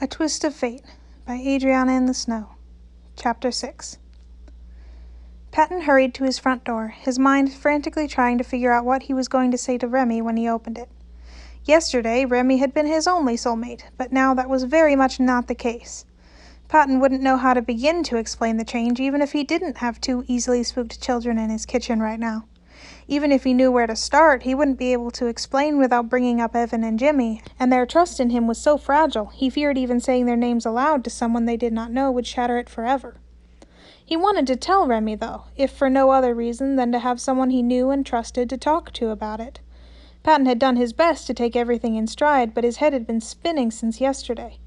A Twist of Fate by AdrianaintheSnow. Chapter 6. Patton hurried to his front door, his mind frantically trying to figure out what he was going to say to Remy when he opened it. Yesterday, Remy had been his only soulmate, but now that was very much not the case. Patton wouldn't know how to begin to explain the change, even if he didn't have two easily spooked children in his kitchen right now. Even if he knew where to start, he wouldn't be able to explain without bringing up Evan and Jimmy, and their trust in him was so fragile, he feared even saying their names aloud to someone they did not know would shatter it forever. He wanted to tell Remy, though, if for no other reason than to have someone he knew and trusted to talk to about it. Patton had done his best to take everything in stride, but his head had been spinning since yesterday.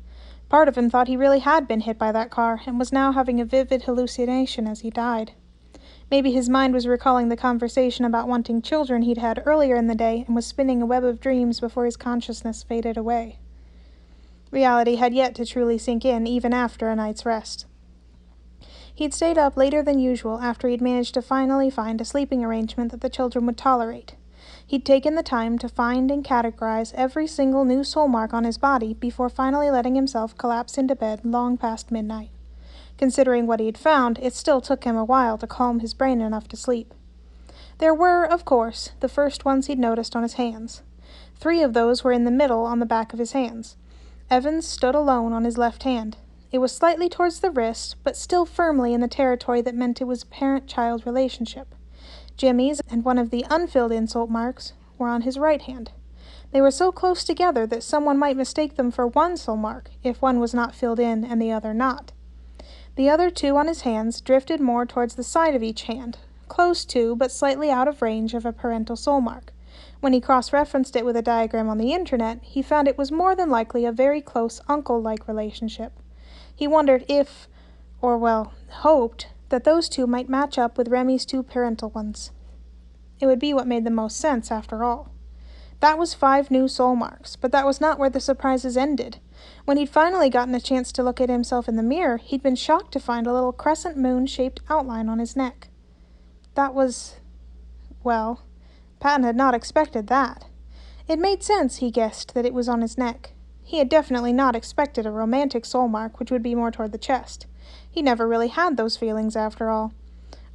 Part of him thought he really had been hit by that car, and was now having a vivid hallucination as he died. Maybe his mind was recalling the conversation about wanting children he'd had earlier in the day and was spinning a web of dreams before his consciousness faded away. Reality had yet to truly sink in, even after a night's rest. He'd stayed up later than usual after he'd managed to finally find a sleeping arrangement that the children would tolerate. He'd taken the time to find and categorize every single new soul mark on his body before finally letting himself collapse into bed long past midnight. Considering what he'd found, it still took him a while to calm his brain enough to sleep. There were, of course, the first ones he'd noticed on his hands. 3 of those were in the middle on the back of his hands. Evan's stood alone on his left hand. It was slightly towards the wrist, but still firmly in the territory that meant it was a parent-child relationship. Jimmy's and one of the unfilled insult marks were on his right hand. They were so close together that someone might mistake them for one soul mark if one was not filled in and the other not. The other 2 on his hands drifted more towards the side of each hand, close to but slightly out of range of a parental soul mark. When he cross-referenced it with a diagram on the internet, he found it was more than likely a very close uncle-like relationship. He wondered if, hoped, that those 2 might match up with Remy's 2 parental ones. It would be what made the most sense, after all. That was 5 new soul marks, but that was not where the surprises ended. When he'd finally gotten a chance to look at himself in the mirror, he'd been shocked to find a little crescent moon-shaped outline on his neck. That was... Patton had not expected that. It made sense, he guessed, that it was on his neck. He had definitely not expected a romantic soul mark, which would be more toward the chest. He never really had those feelings, after all.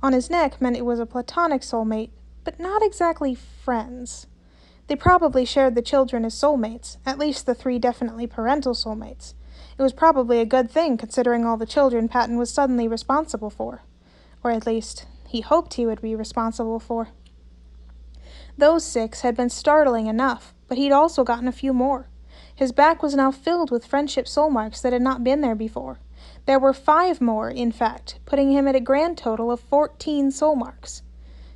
On his neck meant it was a platonic soulmate, but not exactly friends. They probably shared the children as soulmates, at least the 3 definitely parental soulmates. It was probably a good thing, considering all the children Patton was suddenly responsible for. Or at least, he hoped he would be responsible for. Those 6 had been startling enough, but he'd also gotten a few more. His back was now filled with friendship soul marks that had not been there before. There were 5 more, in fact, putting him at a grand total of 14 soul marks.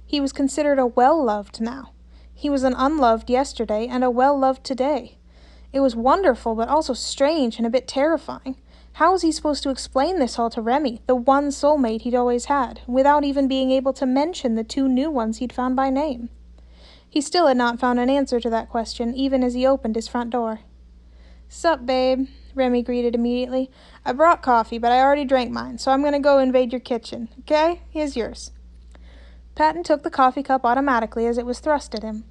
He was considered a well-loved now. He was an unloved yesterday and a well-loved today. It was wonderful, but also strange and a bit terrifying. How was he supposed to explain this all to Remy, the one soulmate he'd always had, without even being able to mention the 2 new ones he'd found by name? He still had not found an answer to that question, even as he opened his front door. "Sup, babe," Remy greeted immediately. "I brought coffee, but I already drank mine, so I'm going to go invade your kitchen. Okay? Here's yours." Patton took the coffee cup automatically as it was thrust at him.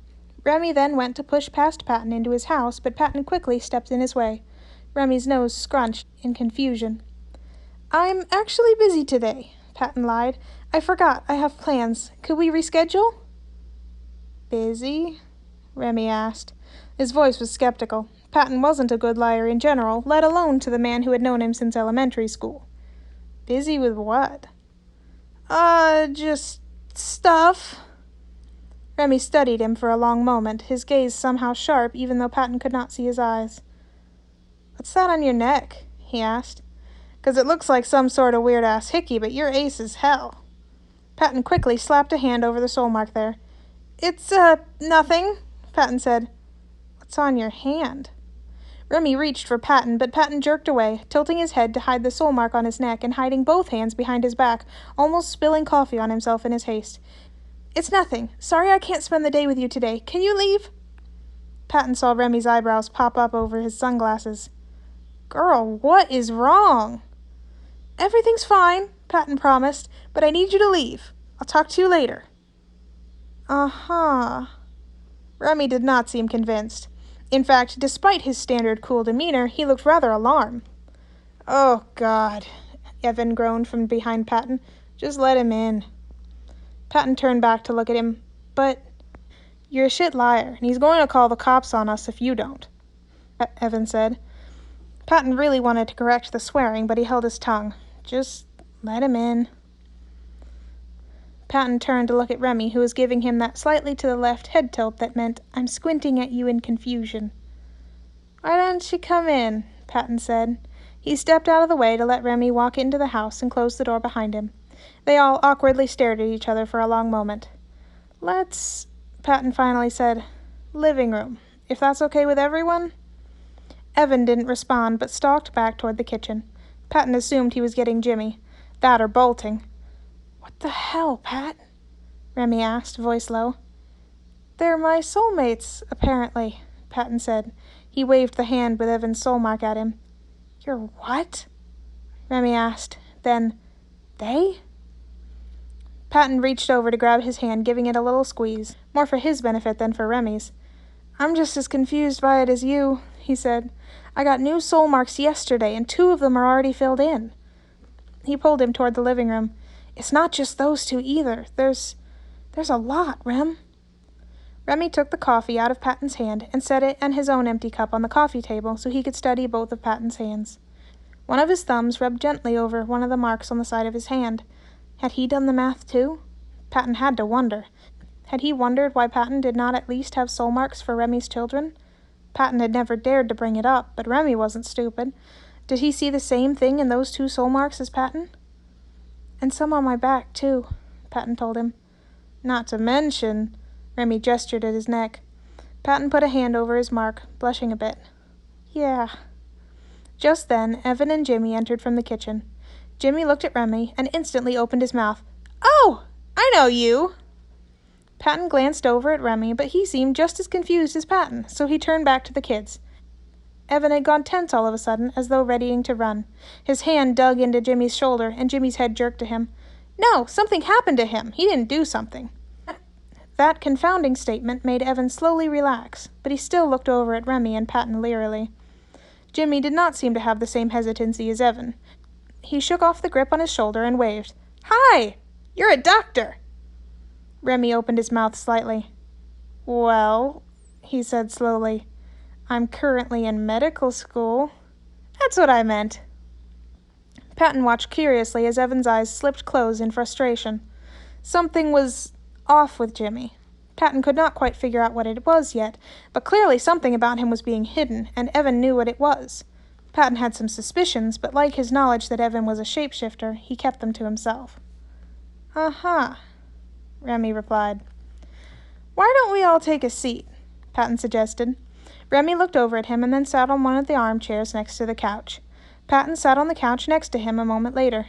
Remy then went to push past Patton into his house, but Patton quickly stepped in his way. Remy's nose scrunched in confusion. "I'm actually busy today," Patton lied. "I forgot. I have plans. Could we reschedule?" "Busy?" Remy asked. His voice was skeptical. Patton wasn't a good liar in general, let alone to the man who had known him since elementary school. "Busy with what?" Just stuff." Remy studied him for a long moment, his gaze somehow sharp even though Patton could not see his eyes. "What's that on your neck?" he asked. "'Cause it looks like some sort of weird-ass hickey, but you're ace as hell." Patton quickly slapped a hand over the soul mark there. It's nothing," Patton said. "What's on your hand?" Remy reached for Patton, but Patton jerked away, tilting his head to hide the soul mark on his neck and hiding both hands behind his back, almost spilling coffee on himself in his haste. "It's nothing. Sorry I can't spend the day with you today. Can you leave?" Patton saw Remy's eyebrows pop up over his sunglasses. "Girl, what is wrong?" "Everything's fine," Patton promised, "but I need you to leave. I'll talk to you later." Uh-huh. Remy did not seem convinced. In fact, despite his standard cool demeanor, he looked rather alarmed. Oh, God, Evan groaned from behind Patton. Just let him in. Patton turned back to look at him. But you're a shit liar, and he's going to call the cops on us if you don't, Evan said. Patton really wanted to correct the swearing, but he held his tongue. Just let him in. Patton turned to look at Remy, who was giving him that slightly to the left head tilt that meant, I'm squinting at you in confusion. Why don't you come in? Patton said. He stepped out of the way to let Remy walk into the house and close the door behind him. They all awkwardly stared at each other for a long moment. Let's, Patton finally said, living room, if that's okay with everyone? Evan didn't respond, but stalked back toward the kitchen. Patton assumed he was getting Jimmy. That or bolting. What the hell, Pat? Remy asked, voice low. They're my soulmates, apparently, Patton said. He waved the hand with Evan's soul mark at him. You're what? Remy asked. Then, they? Patton reached over to grab his hand, giving it a little squeeze, more for his benefit than for Remy's. I'm just as confused by it as you, he said. I got new soul marks yesterday, and 2 of them are already filled in. He pulled him toward the living room. It's not just those 2 either. There's a lot, Rem. Remy took the coffee out of Patton's hand and set it and his own empty cup on the coffee table so he could study both of Patton's hands. One of his thumbs rubbed gently over one of the marks on the side of his hand. Had he done the math too? Patton had to wonder. Had he wondered why Patton did not at least have soul marks for Remy's children? Patton had never dared to bring it up, but Remy wasn't stupid. Did he see the same thing in those 2 soul marks as Patton? And some on my back, too, Patton told him. Not to mention, Remy gestured at his neck. Patton put a hand over his mark, blushing a bit. Yeah. Just then, Evan and Jimmy entered from the kitchen. Jimmy looked at Remy and instantly opened his mouth. Oh, I know you! Patton glanced over at Remy, but he seemed just as confused as Patton, so he turned back to the kids. Evan had gone tense all of a sudden, as though readying to run. His hand dug into Jimmy's shoulder, and Jimmy's head jerked to him. No, something happened to him. He didn't do something. That confounding statement made Evan slowly relax, but he still looked over at Remy and Patton leerily. Jimmy did not seem to have the same hesitancy as Evan. He shook off the grip on his shoulder and waved. Hi! You're a doctor! Remy opened his mouth slightly. Well, he said slowly, I'm currently in medical school. That's what I meant. Patton watched curiously as Evan's eyes slipped closed in frustration. Something was off with Jimmy. Patton could not quite figure out what it was yet, but clearly something about him was being hidden, and Evan knew what it was. Patton had some suspicions, but like his knowledge that Evan was a shapeshifter, he kept them to himself. Uh-huh, Remy replied. Why don't we all take a seat? Patton suggested. Remy looked over at him and then sat on one of the armchairs next to the couch. Patton sat on the couch next to him a moment later.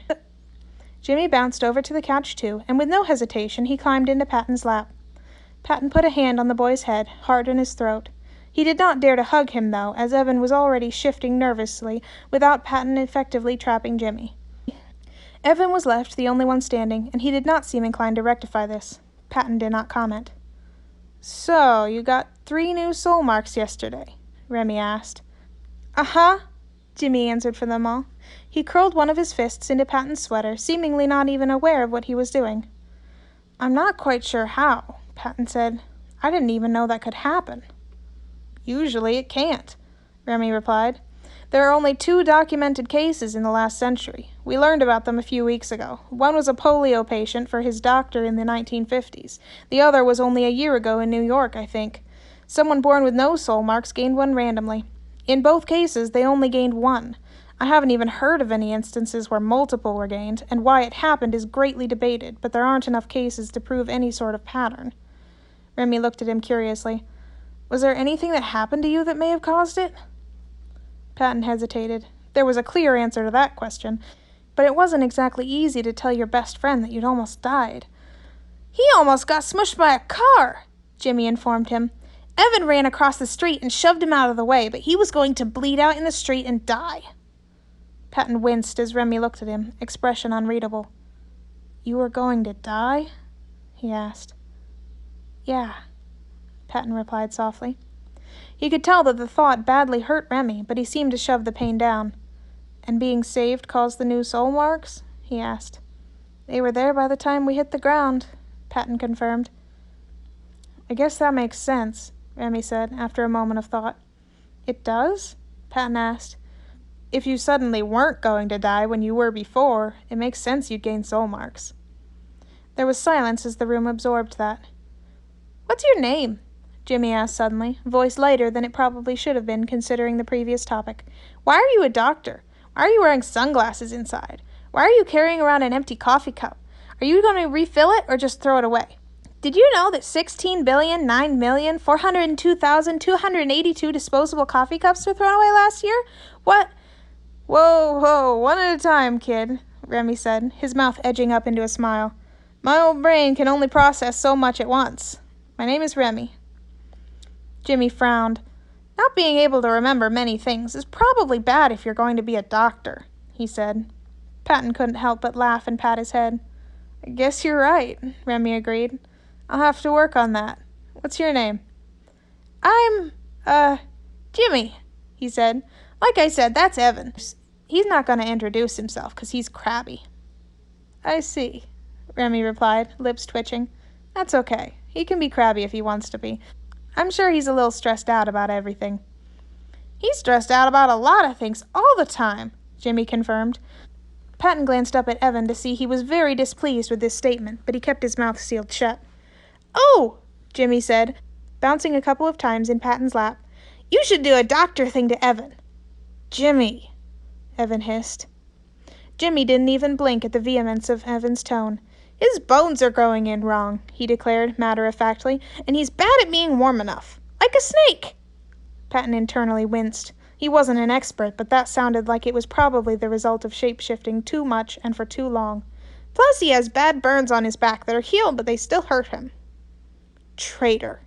Jimmy bounced over to the couch too, and with no hesitation he climbed into Patton's lap. Patton put a hand on the boy's head, hard in his throat. He did not dare to hug him, though, as Evan was already shifting nervously without Patton effectively trapping Jimmy. Evan was left the only one standing, and he did not seem inclined to rectify this. Patton did not comment. So, you got 3 new soul marks yesterday? Remy asked. Uh-huh, Jimmy answered for them all. He curled one of his fists into Patton's sweater, seemingly not even aware of what he was doing. I'm not quite sure how, Patton said. I didn't even know that could happen. Usually it can't, Remy replied. There are only 2 documented cases in the last century. We learned about them a few weeks ago. One was a polio patient for his doctor in the 1950s. The other was only a year ago in New York, I think. Someone born with no soul marks gained one randomly. In both cases, they only gained 1. I haven't even heard of any instances where multiple were gained, and why it happened is greatly debated, but there aren't enough cases to prove any sort of pattern. Remy looked at him curiously. Was there anything that happened to you that may have caused it? Patton hesitated. There was a clear answer to that question, but it wasn't exactly easy to tell your best friend that you'd almost died. He almost got smushed by a car, Jimmy informed him. Evan ran across the street and shoved him out of the way, but he was going to bleed out in the street and die. Patton winced as Remy looked at him, expression unreadable. You were going to die? He asked. Yeah, Patton replied softly. He could tell that the thought badly hurt Remy, but he seemed to shove the pain down. And being saved caused the new soul marks? He asked. They were there by the time we hit the ground, Patton confirmed. I guess that makes sense, Remy said, after a moment of thought. It does? Patton asked. If you suddenly weren't going to die when you were before, it makes sense you'd gain soul marks. There was silence as the room absorbed that. What's your name? Jimmy asked suddenly, voice lighter than it probably should have been considering the previous topic. Why are you a doctor? Why are you wearing sunglasses inside? Why are you carrying around an empty coffee cup? Are you going to refill it or just throw it away? Did you know that 16,009,402,282 disposable coffee cups were thrown away last year? What? Whoa, one at a time, kid, Remy said, his mouth edging up into a smile. My old brain can only process so much at once. My name is Remy. Jimmy frowned. Not being able to remember many things is probably bad if you're going to be a doctor, he said. Patton couldn't help but laugh and pat his head. I guess you're right, Remy agreed. I'll have to work on that. What's your name? I'm, Jimmy, he said. Like I said, that's Evan. He's not going to introduce himself because he's crabby. I see, Remy replied, lips twitching. That's okay. He can be crabby if he wants to be. I'm sure he's a little stressed out about everything. He's stressed out about a lot of things all the time, Jimmy confirmed. Patton glanced up at Evan to see he was very displeased with this statement, but he kept his mouth sealed shut. Oh, Jimmy said, bouncing a couple of times in Patton's lap. You should do a doctor thing to Evan. Jimmy, Evan hissed. Jimmy didn't even blink at the vehemence of Evan's tone. His bones are growing in wrong, he declared matter-of-factly, and he's bad at being warm enough. Like a snake. Patton internally winced. He wasn't an expert, but that sounded like it was probably the result of shape-shifting too much and for too long. Plus he has bad burns on his back that are healed, but they still hurt him. Traitor,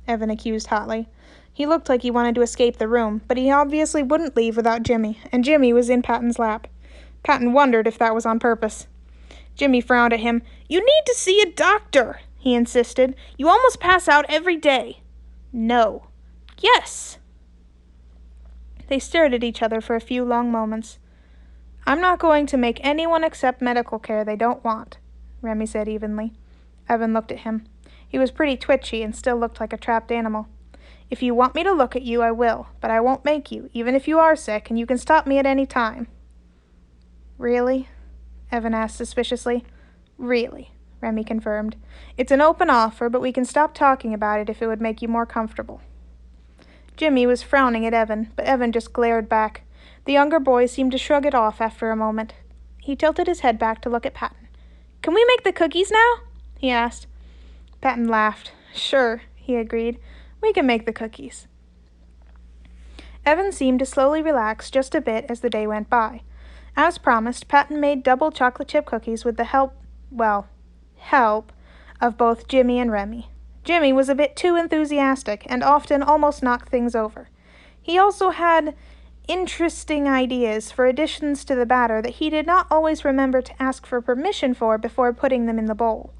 Evan accused hotly. He looked like he wanted to escape the room, but he obviously wouldn't leave without Jimmy, and Jimmy was in Patton's lap. Patton wondered if that was on purpose. Jimmy frowned at him. You need to see a doctor, he insisted. You almost pass out every day. No. Yes. They stared at each other for a few long moments. I'm not going to make anyone accept medical care they don't want, Remy said evenly. Evan looked at him. He was pretty twitchy and still looked like a trapped animal. If you want me to look at you, I will, but I won't make you, even if you are sick, and you can stop me at any time. Really? Evan asked suspiciously. Really, Remy confirmed. It's an open offer, but we can stop talking about it if it would make you more comfortable. Jimmy was frowning at Evan, but Evan just glared back. The younger boy seemed to shrug it off after a moment. He tilted his head back to look at Patton. Can we make the cookies now? He asked. Patton laughed. Sure, he agreed. We can make the cookies. Evan seemed to slowly relax just a bit as the day went by. As promised, Patton made double chocolate chip cookies with the help of both Jimmy and Remy. Jimmy was a bit too enthusiastic and often almost knocked things over. He also had interesting ideas for additions to the batter that he did not always remember to ask for permission for before putting them in the bowl.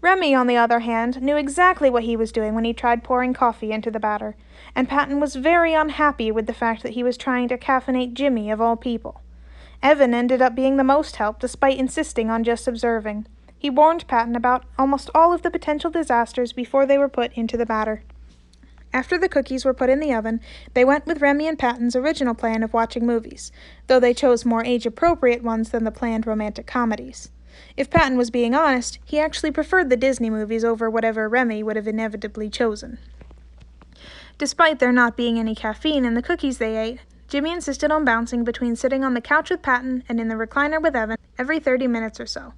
Remy, on the other hand, knew exactly what he was doing when he tried pouring coffee into the batter, and Patton was very unhappy with the fact that he was trying to caffeinate Jimmy of all people. Evan ended up being the most help, despite insisting on just observing. He warned Patton about almost all of the potential disasters before they were put into the batter. After the cookies were put in the oven, they went with Remy and Patton's original plan of watching movies, though they chose more age-appropriate ones than the planned romantic comedies. If Patton was being honest, he actually preferred the Disney movies over whatever Remy would have inevitably chosen. Despite there not being any caffeine in the cookies they ate, Jimmy insisted on bouncing between sitting on the couch with Patton and in the recliner with Evan every 30 minutes or so.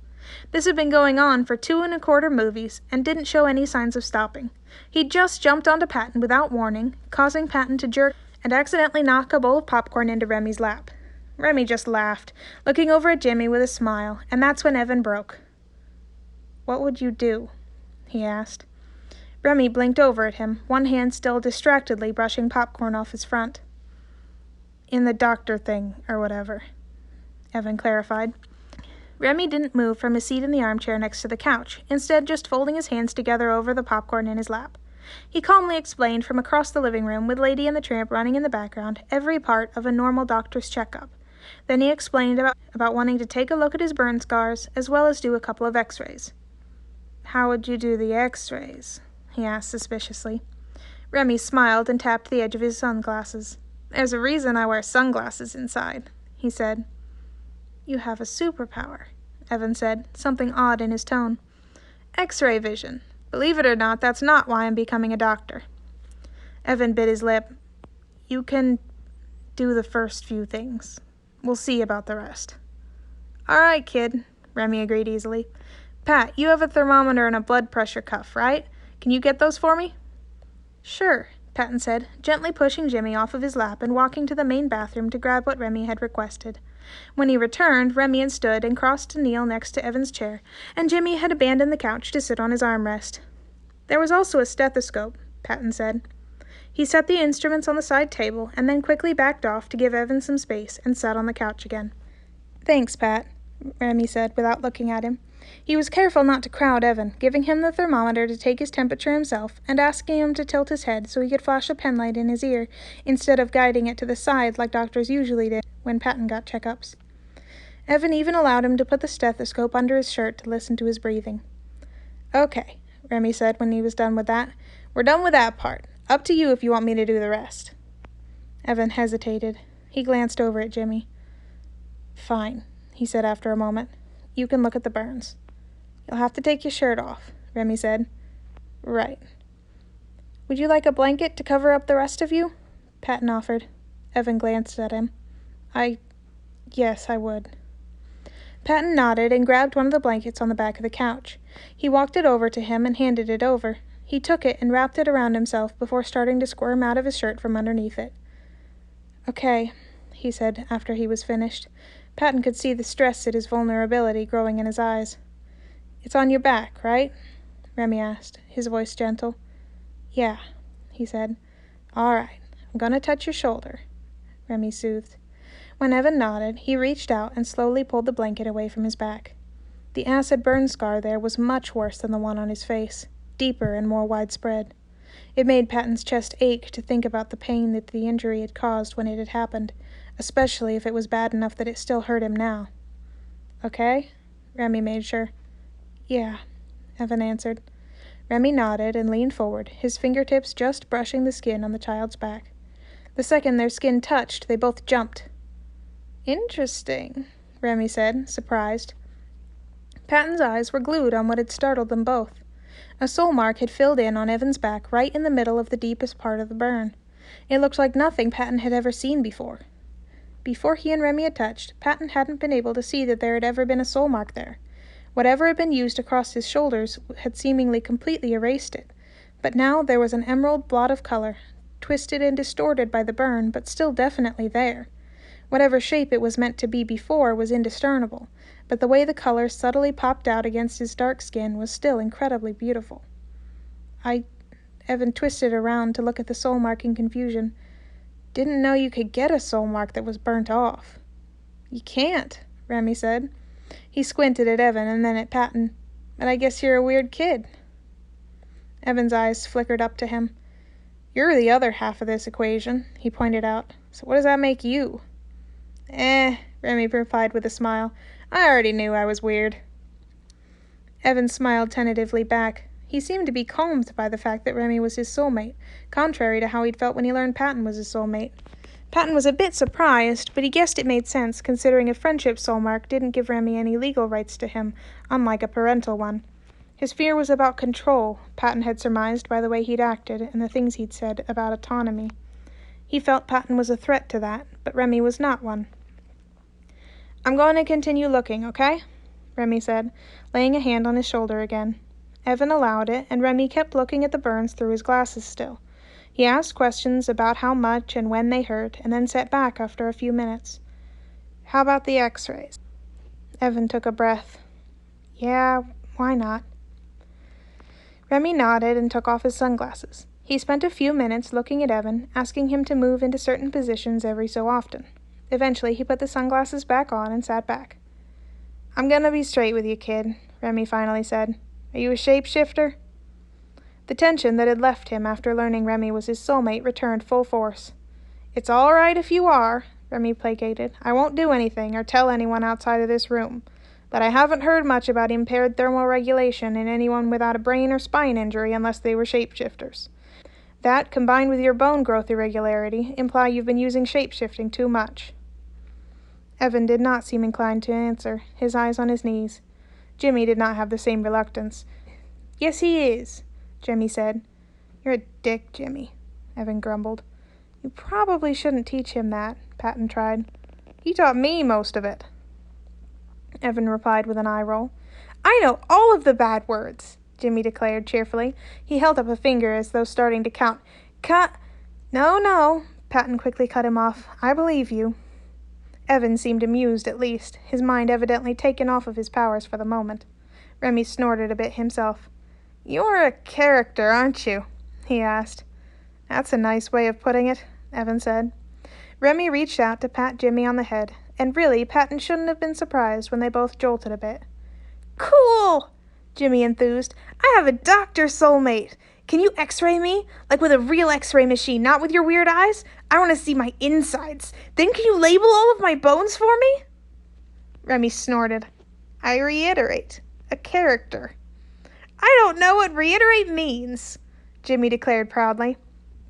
This had been going on for 2 1/4 movies and didn't show any signs of stopping. He just jumped onto Patton without warning, causing Patton to jerk and accidentally knock a bowl of popcorn into Remy's lap. Remy just laughed, looking over at Jimmy with a smile, and that's when Evan broke. What would you do? He asked. Remy blinked over at him, one hand still distractedly brushing popcorn off his front. In the doctor thing, or whatever, Evan clarified. Remy didn't move from his seat in the armchair next to the couch, instead just folding his hands together over the popcorn in his lap. He calmly explained from across the living room, with Lady and the Tramp running in the background, every part of a normal doctor's checkup. Then he explained about wanting to take a look at his burn scars, as well as do a couple of x-rays. "How would you do the x-rays?" he asked suspiciously. Remy smiled and tapped the edge of his sunglasses. "There's a reason I wear sunglasses inside," he said. "You have a superpower," Evan said, something odd in his tone. "X-ray vision. Believe it or not, that's not why I'm becoming a doctor." Evan bit his lip. "You can do the first few things. We'll see about the rest." "All right, kid," Remy agreed easily. "Pat, you have a thermometer and a blood pressure cuff, right? Can you get those for me?" "Sure," Patton said, gently pushing Jimmy off of his lap and walking to the main bathroom to grab what Remy had requested. When he returned, Remy had stood and crossed to kneel next to Evan's chair, and Jimmy had abandoned the couch to sit on his armrest. "There was also a stethoscope," Patton said. He set the instruments on the side table and then quickly backed off to give Evan some space and sat on the couch again. "Thanks, Pat," Remy said without looking at him. He was careful not to crowd Evan, giving him the thermometer to take his temperature himself and asking him to tilt his head so he could flash a penlight in his ear instead of guiding it to the side like doctors usually did when Patton got checkups. Evan even allowed him to put the stethoscope under his shirt to listen to his breathing. "Okay," Remy said when he was done with that. "We're done with that part. Up to you if you want me to do the rest." Evan hesitated. He glanced over at Jimmy. "Fine," he said after a moment. "You can look at the burns." "You'll have to take your shirt off," Remy said. "Right." "Would you like a blanket to cover up the rest of you?" Patton offered. Evan glanced at him. Yes, I would." Patton nodded and grabbed one of the blankets on the back of the couch. He walked it over to him and handed it over. He took it and wrapped it around himself before starting to squirm out of his shirt from underneath it. "Okay," he said after he was finished. Patton could see the stress at his vulnerability growing in his eyes. "It's on your back, right?" Remy asked, his voice gentle. "Yeah," he said. "All right, I'm going to touch your shoulder," Remy soothed. When Evan nodded, he reached out and slowly pulled the blanket away from his back. The acid burn scar there was much worse than the one on his face, deeper and more widespread. It made Patton's chest ache to think about the pain that the injury had caused when it had happened, especially if it was bad enough that it still hurt him now. "Okay?" Remy made sure. "Yeah," Evan answered. Remy nodded and leaned forward, his fingertips just brushing the skin on the child's back. The second their skin touched, they both jumped. "Interesting," Remy said, surprised. Patton's eyes were glued on what had startled them both. A soul mark had filled in on Evan's back right in the middle of the deepest part of the burn. It looked like nothing Patton had ever seen before. Before he and Remy had touched, Patton hadn't been able to see that there had ever been a soul mark there. Whatever had been used across his shoulders had seemingly completely erased it, but now there was an emerald blot of color, twisted and distorted by the burn, but still definitely there. Whatever shape it was meant to be before was indiscernible, but the way the color subtly popped out against his dark skin was still incredibly beautiful. Evan twisted around to look at the soul mark in confusion. "Didn't know you could get a soul mark that was burnt off." "You can't," Remy said. He squinted at Evan and then at Patton. "But I guess you're a weird kid." Evan's eyes flickered up to him. "You're the other half of this equation," he pointed out. "So what does that make you?" Remy replied with a smile. "I already knew I was weird." Evan smiled tentatively back. He seemed to be calmed by the fact that Remy was his soulmate, contrary to how he'd felt when he learned Patton was his soulmate. Patton was a bit surprised, but he guessed it made sense, considering a friendship soulmark didn't give Remy any legal rights to him, unlike a parental one. His fear was about control, Patton had surmised by the way he'd acted and the things he'd said about autonomy. He felt Patton was a threat to that, but Remy was not one. "I'm going to continue looking, okay?" Remy said, laying a hand on his shoulder again. Evan allowed it, and Remy kept looking at the burns through his glasses still. He asked questions about how much and when they hurt, and then sat back after a few minutes. "How about the x-rays?" Evan took a breath. "Yeah, why not?" Remy nodded and took off his sunglasses. He spent a few minutes looking at Evan, asking him to move into certain positions every so often. Eventually, he put the sunglasses back on and sat back. "I'm gonna be straight with you, kid," Remy finally said. "Are you a shapeshifter?" The tension that had left him after learning Remy was his soulmate returned full force. "It's all right if you are," Remy placated. "I won't do anything or tell anyone outside of this room. But I haven't heard much about impaired thermoregulation in anyone without a brain or spine injury unless they were shapeshifters. That, combined with your bone growth irregularity, imply you've been using shapeshifting too much." Evan did not seem inclined to answer, his eyes on his knees. Jimmy did not have the same reluctance. "Yes, he is," Jimmy said. "You're a dick, Jimmy," Evan grumbled. "You probably shouldn't teach him that," Patton tried. "He taught me most of it," Evan replied with an eye roll. "I know all of the bad words," Jimmy declared cheerfully. He held up a finger as though starting to count. No, Patton quickly cut him off. "I believe you." Evan seemed amused at least, his mind evidently taken off of his powers for the moment. Remy snorted a bit himself. "You're a character, aren't you?" he asked. "That's a nice way of putting it," Evan said. Remy reached out to pat Jimmy on the head, and really, Patton shouldn't have been surprised when they both jolted a bit. "Cool!" Jimmy enthused. "I have a doctor soulmate. Can you x-ray me? Like with a real x-ray machine, not with your weird eyes? I want to see my insides. Then can you label all of my bones for me?" Remy snorted. "I reiterate, a character." "I don't know what reiterate means," Jimmy declared proudly.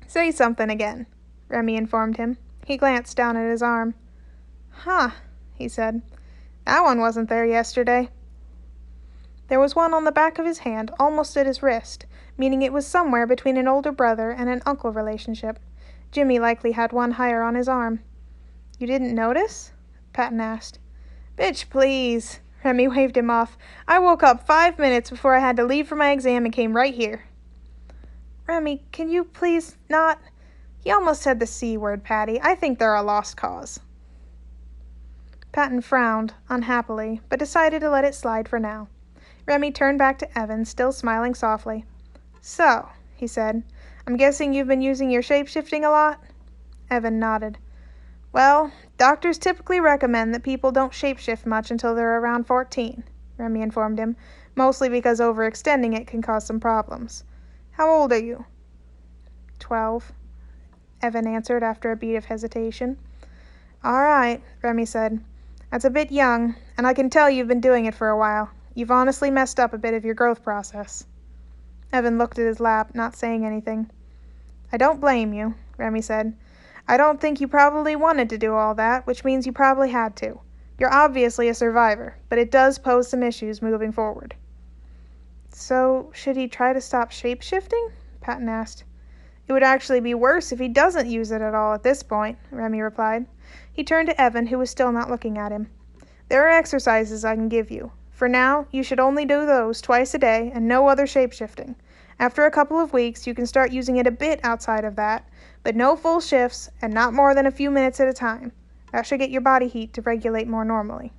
"Say something again," Remy informed him. He glanced down at his arm. "Huh," he said. "That one wasn't there yesterday." There was one on the back of his hand, almost at his wrist, meaning it was somewhere between an older brother and an uncle relationship. Jimmy likely had one higher on his arm. "You didn't notice?" Patton asked. "Bitch, please." Remy waved him off. "I woke up 5 minutes before I had to leave for my exam and came right here." "Remy, can you please not—" He almost said the C word, Patty. "I think they're a lost cause." Patton frowned, unhappily, but decided to let it slide for now. Remy turned back to Evan, still smiling softly. "So," he said, "I'm guessing you've been using your shape-shifting a lot?" Evan nodded. "Well, doctors typically recommend that people don't shape-shift much until they're around 14, Remy informed him, "mostly because overextending it can cause some problems. How old are you?" 12, Evan answered after a beat of hesitation. "All right," Remy said. "That's a bit young, and I can tell you've been doing it for a while. You've honestly messed up a bit of your growth process." Evan looked at his lap, not saying anything. "I don't blame you," Remy said. "I don't think you probably wanted to do all that, which means you probably had to. You're obviously a survivor, but it does pose some issues moving forward." "So, should he try to stop shape-shifting?" Patton asked. "It would actually be worse if he doesn't use it at all at this point," Remy replied. He turned to Evan, who was still not looking at him. "There are exercises I can give you. For now, you should only do those twice a day and no other shape-shifting. After a couple of weeks, you can start using it a bit outside of that, but no full shifts and not more than a few minutes at a time. That should get your body heat to regulate more normally."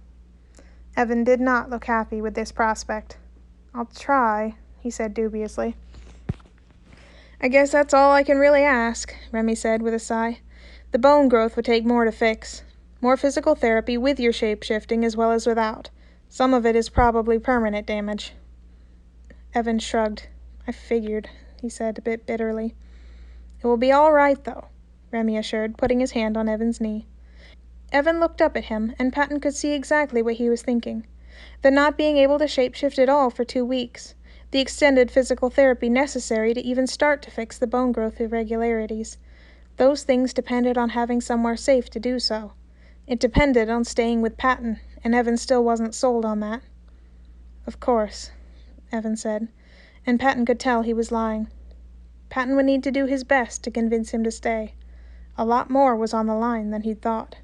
Evan did not look happy with this prospect. "I'll try," he said dubiously. "I guess that's all I can really ask," Remy said with a sigh. "The bone growth would take more to fix. More physical therapy with your shape-shifting as well as without. Some of it is probably permanent damage." Evan shrugged. "I figured," he said a bit bitterly. "It will be all right, though," Remy assured, putting his hand on Evan's knee. Evan looked up at him, and Patton could see exactly what he was thinking. The not being able to shapeshift at all for 2 weeks. The extended physical therapy necessary to even start to fix the bone growth irregularities. Those things depended on having somewhere safe to do so. It depended on staying with Patton, and Evan still wasn't sold on that. "Of course," Evan said, and Patton could tell he was lying. Patton would need to do his best to convince him to stay. A lot more was on the line than he'd thought.